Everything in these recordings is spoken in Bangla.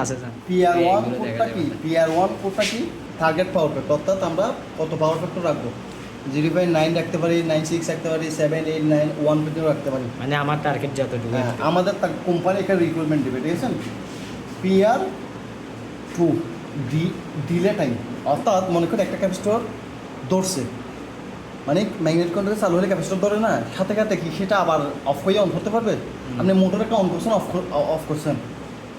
আছে স্যার। পিআর ওয়ান এইগুলো দেখা কোডটা কি? যাবে। পিআর ওয়ান কোডটা কি? টার্গেট পাওয়ার ফ্যাক্টর, অর্থাৎ আমরা কত পাওয়ার ফ্যাক্টর রাখবো, 0.9 রাখতে পারি, 9.6 রাখতে পারি, 7, 8, 9, 1 পর্যন্ত রাখতে পারি। মানে আমার টার্গেট যতটুকু হ্যাঁ, আমাদের কোম্পানি একটা রিক্রুটমেন্ট দেবে, ঠিক আছে। পিআর টু ডিলে টাইম, অর্থাৎ মনে করি একটা ক্যাপাসিটর ধরছে, মানে ম্যাগনেট কন্ট্রোলে চালু হলে ক্যাপাসিটর ধরে না, সাথে সাথে কি সেটা আবার অফ হয়ে অন করতে পারবে? আপনি মোটর একটা অন করছেন, অফ করছেন,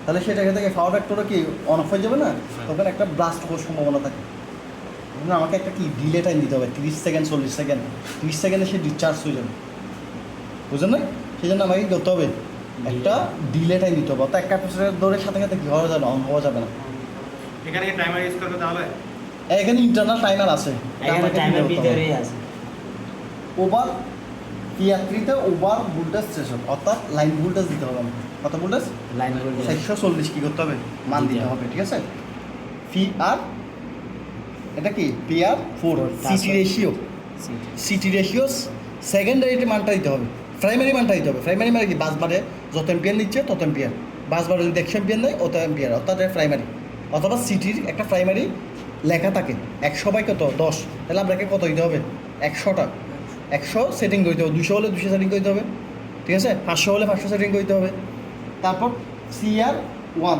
তাহলে সেটা থেকে পাওয়ার ফ্যাক্টরও কি অন অফ হয়ে যাবে না? তখন একটা ব্লাস্ট হওয়ার সম্ভাবনা থাকে। আমাকে একটা কি ডিলে টাইম দিতে হবে, 30 সেকেন্ড, 40 সেকেন্ড, 30 সেকেন্ডে সে ডিসচার্জ হয়ে যাবে, বুঝলেন না? সেই জন্য আমাকে কী করতে হবে, একটা ডিলে টাইম দিতে হবে, অর্থাৎ এক ক্যাপাসিটর ধরে সাথে সাথে কী হওয়া যাবে না, অন হওয়া যাবে না। এখানে কি টাইমার ইউজ করবে তাহলে? এখানে ইন্টারনাল টাইমার আছে, এখানে টাইমের ভিতরেই আছে। ওভার পিআর3তে ওভার ভোল্টেজ সেশন, অর্থাৎ লাইন ভোল্টেজ দিতে হবে আমাকে, কত ভোল্টেজ? লাইন ভোল্টেজ 440 কী করতে হবে, মান দিতে হবে, ঠিক আছে। পিআর, এটা কি PR, CT ratio, CT ratio secondary মানটা দিতে হবে, প্রাইমারি মানটা দিতে হবে। প্রাইমারি মানে কি, বাস বারে যত এম্পিয়ার নিচ্ছে তত এম্পিয়ার, বাস বারে যদি 100 এম্পিয়ার নেয় অত এম্পিয়ার, অর্থাৎ এটা প্রাইমারি। অথবা সিটির একটা প্রাইমারি লেখা থাকে 100 বাই কত 10, তাহলে আপনাকে কত দিতে হবে, 100টা, 100 সেটিং করতে হবে, 200 হলে 200 সেটিং করতে হবে, ঠিক আছে, 500 হলে 500 সেটিং করতে হবে। তারপর C01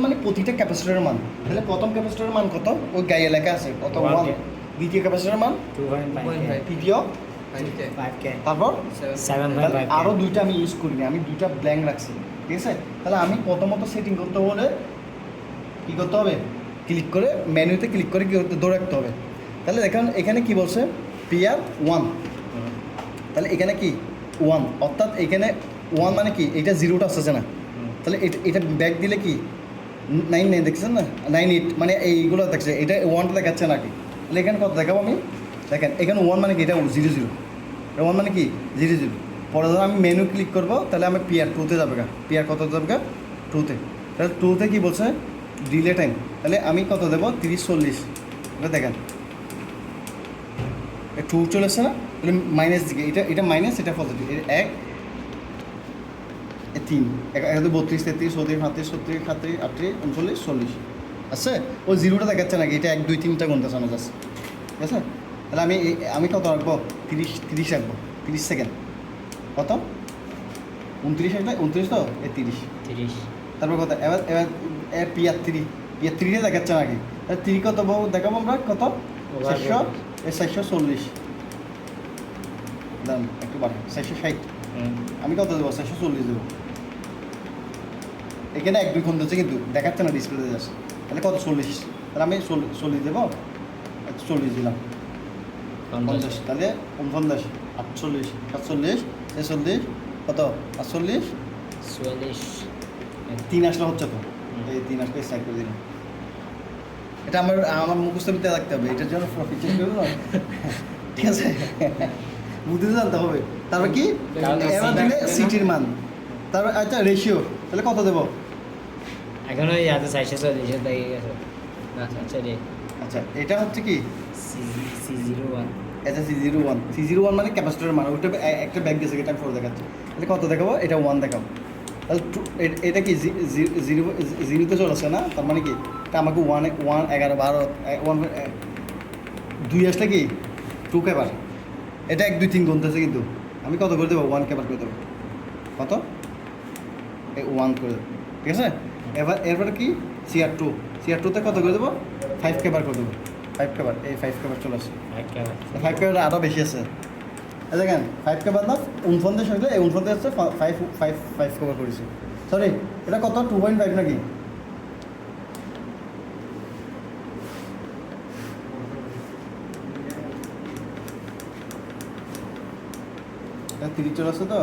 মানে প্রতিটা ক্যাপাসিটরের মান, তাহলে প্রথম ক্যাপাসিটরের মান কত, ওই গায়ে লেখা আছে কত, 1। দ্বিতীয় ক্যাপাসিটরের মান 2.5 তৃতীয়, 5K তারপর 7.5K। আরও দুইটা আমি ইউজ করিনি, আমি দুইটা ব্ল্যাঙ্ক রাখছি, ঠিক আছে। তাহলে আমি প্রথমত সেটিং করতে হলে কী করতে হবে, ক্লিক করে মেনুতে ক্লিক করে কী করতে ধরে রাখতে হবে। তাহলে দেখেন এখানে কি বলছে, PR1, তাহলে এখানে কি 1, অর্থাৎ এখানে 1 মানে কি, এটা জিরোটা আসছে না, তাহলে এটা ব্যাক দিলে কি 9 দেখছেন না, 9 8 মানে এইগুলো দেখছে, এটা 1টা দেখাচ্ছে নাকি, তাহলে এখানে কত দেখাবো আমি, দেখেন এখানে 1 মানে কি, এটা 0 1 মানে কি 0 পরে ধরো আমি মেনু ক্লিক করবো, তাহলে আমি PR2তে যাবে গা, PR কত যাবে গা 2তে, তাহলে 2তে কী বলছে ডিলে টাইম, তাহলে আমি কত দেবো 30 40, এটা দেখেন 2 চলে আসছে না, তাহলে মাইনাস দিকে, এটা মাইনাস, এটা পজিটিভ, 1 3 32 33 34 35 37 38 39 40 আছে, ওই জিরোটা দেখাচ্ছে নাকি, এটা 1 2 3টা গুনতেছে না জাস্ট, ঠিক আছে। তাহলে আমি কত রাখবো, 30 রাখবো, 30 সেকেন্ড, কত 29 একটা 29 তো 30, তারপর কত, এবার PR3 দেখাচ্ছে নাকি, 3 কত দেখাবো আমরা, কত 440, দাম একটু বাড়ে 460, আমি কত দেবো 440 দেবো, এখানে 1 2 ঘন্টা হচ্ছে কিন্তু দেখাচ্ছে না ডিসপ্লেতে যাচ্ছে, তাহলে কত 40, তাহলে আমি 40 দেবো, 40 দিলাম 50, তাহলে 49 48 47 46 কত 48 44 3 আসলে হচ্ছে তো, এই 3 আসলে সাইড করে দিলাম। এটা আমার মুখস্থ বিদ্যা রাখতে হবে, এটার জন্য প্রফিট চেক করবো, ঠিক আছে, বুঝতে জানতে হবে। তারপর কি এবার দিলে সিটির মান, তারপর আচ্ছা রেশিও, তাহলে কত দেবো, এখন ওই আছে 440 দেখে গেছে। আচ্ছা রে, আচ্ছা এটা হচ্ছে কি C01 এটা C01 মানে ক্যাপাসিটরের মান, ওইটা একটা ব্যাগ গেছে, এটা 4 দেখাচ্ছে, তাহলে কত দেখাবো, এটা 1 দেখাবো, তাহলে এটা কি জিরোতে চলে আসে না, তার মানে কি এটা আমাকে 1 11 12 1 2 আসলে কি 2 কেবার, এটা 1 2 3 গুনতেছে কিন্তু আমি কত করে দেবো, 1 কেবার করে দেবো, কত 1 করে দেবো, ঠিক আছে। এরপরে কি CR2তে কত করে দেবো, 5 কেবার করে দেবো, 5 কেবার, এই 5 কেবার চলে আসে, 5 কেবার আরও বেশি আছে, দেখেন 5 কেবার না 49 হইলে এই 49 হচ্ছে 5 কেবার করেছি, সরি এটা কত 2.5 নাকি, এটা 30 চলে আসছে তো,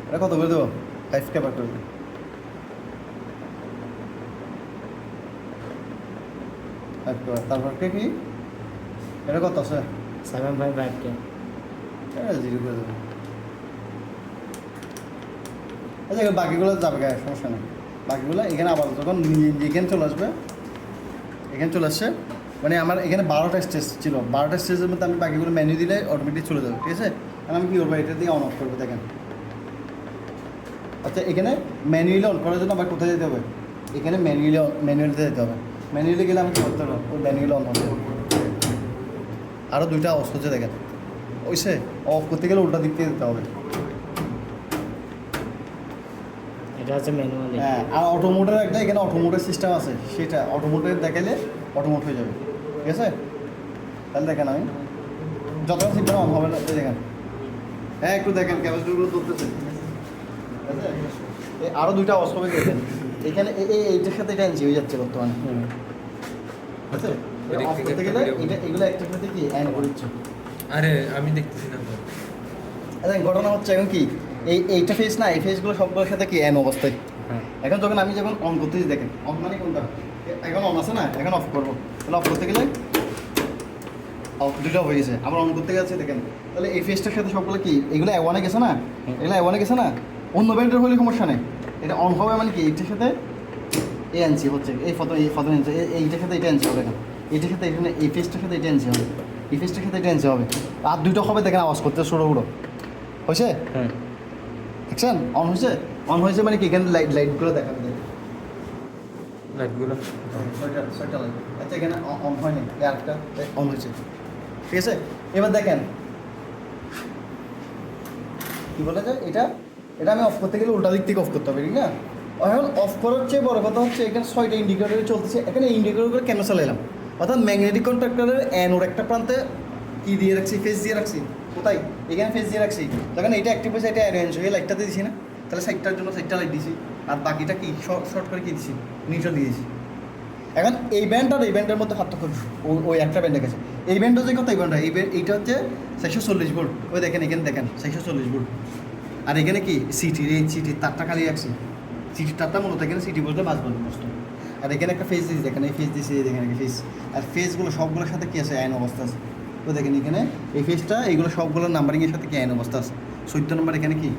এটা কত করে দেবো 5 কেবার করে দেবো, 5 কেবার, তারপর কি এটা কত আছে 7.5K। এটা 0 করে দেবো, আচ্ছা বাকিগুলো যাবে গায়ে সমস্যা নেই, বাকিগুলো এখানে আবার যখন এখানে চলে আসবে, এখানে চলে আসছে, মানে আমার এখানে 12টা স্টেজ ছিল, 12টা স্টেজের মধ্যে আমি বাকিগুলো মেনু দিলে অটোমেটিক চলে যাবে, ঠিক আছে। আর আমি কী করবো, এটা দিয়ে অন অফ করবো, দেখেন আচ্ছা এখানে ম্যানুয়ালি অন করার জন্য আবার কোথায় যেতে হবে? এখানে ম্যানুয়ালিতে যেতে হবে। ম্যানুয়ালি গেলে আমি কী করতে পারবো? ওই ম্যানুয়ালি অন হবে। আরও দুইটা অফ হচ্ছে দেখেন, ওইসে অফ করতে গেলে উল্টা দিক থেকে যেতে হবে। এটা হচ্ছে ম্যানুয়ালি। হ্যাঁ, আর অটোমোটের একটা এখানে অটোমোটের সিস্টেম আছে, সেটা অটোমোটের দেখালে অটোমোট হয়ে যাবে। ঠিক আছে, তাহলে দেখেন আমি যতটা সিস্টেম অন হবে না, এই দেখেন। হ্যাঁ একটু দেখেন ক্যাপাসিটিগুলো তুলতেছে। ঠিক আছে, আরও দুইটা অফ হবে দেখেন। এখানে এইটার সাথে এটা এনজি হয়ে যাচ্ছে বর্তমানে। ঠিক আছে, অফ করতে গেলে এগুলো একটা সাথে কি অ্যান করছে। আরে আমি দেখতেছি না তো। আচ্ছা ঘটনা হচ্ছে এখন কি, এইটা ফেস না, এই ফেসগুলো সবগুলোর সাথে কি অ্যান অবস্থায়। হ্যাঁ, এখন যখন আমি যখন অন করতেছি দেখেন, অন মানে কোনটা, এখন অন আছে না, এখন অফ করবো, তাহলে অফ করতে গেলে অফ দুটো হয়ে গেছে, আবার অন করতে গেছে দেখেন। তাহলে এই ফেসটার সাথে সবগুলো কি এগুলো অ্যাওয়ানে গেছে না, এগুলো অ্যাওয়ানে গেছে না, অন্য ব্যান্ডের হলে সমস্যা নেই। এটা অন হবে মানে কি এইটার সাথে এ এনসি হচ্ছে, এই ফটো এনসি, এইটার সাথে এটা এনসি হবে। দেখেন এইটার সাথে এখানে এই ফেসটার সাথে এটা এনসি হবে, এই ফেসটার সাথে এটা এনসি হবে, আর দুটো হবে দেখেন আওয়াজ করতে ছোটো বড়ো হয়েছে। হ্যাঁ, দেখছেন অন হয়েছে, অন হয়েছে মানে কি এখানে লাইটগুলো দেখাবে দেখেন। লাইটগুলো ছয়টা লাইট, আচ্ছা এখানে অন হয়নি, আরেকটা অন হয়েছে। ঠিক আছে, এবার দেখেন কী বলা যায়, এটা আমি অফ করতে গেলে উল্টা দিক থেকে অফ করতে হবে, ঠিক না? এখন অফ করার চেয়ে বড় কথা হচ্ছে এখানে 6টা ইন্ডিকেটর চলতেছে। এখানে ইন্ডিকেটরগুলো কেন চালাইলাম, অর্থাৎ ম্যাগনেটিক কন্ট্রাক্টরের অ্যানোর একটা প্রান্তে কী দিয়ে রাখছি, ফেস দিয়ে রাখছি। কোথায়? এখানে ফেস দিয়ে রাখছি। তখন এটা অ্যাক্টিভ হয়েছে, এটা অ্যারেঞ্জ হয়ে লাইটটাতে দিছি না, তাহলে সাইডটার জন্য সাইডটা লাইট দিছি, আর বাকিটা কি শর্ট করে কি দিছি, নিউট্রাল দিয়েছি। এখন এই ব্যান্ড আর এই ব্যান্ডের মধ্যে পার্থক্য ওই একটা ব্যান্ডের কাছে, এই ব্যান্ডও যে কত, এই ব্যান্ড এইটা হচ্ছে 640 ভোল্ট। ওই দেখেন এখানে দেখেন 640 ভোল্ট, আর এখানে কি সিটির, এই সিটির তারটা খালি রাখছি, সিটির তারটা মূলত এখানে সিটি বলতে বাস বলতে মস্ত। আর এখানে একটা ফেস দিয়েছি, দেখেন এই ফেস দিয়েছি, এই দেখেন ফেস, আর ফেসগুলো সবগুলোর সাথে কী আছে, আইন অবস্থা আছে। তো দেখেন এখানে এই ফেসটা এইগুলো সবগুলোর নাম্বারিংয়ের সাথে কি আইন অবস্থা আছে, 14 নম্বর এখানে কি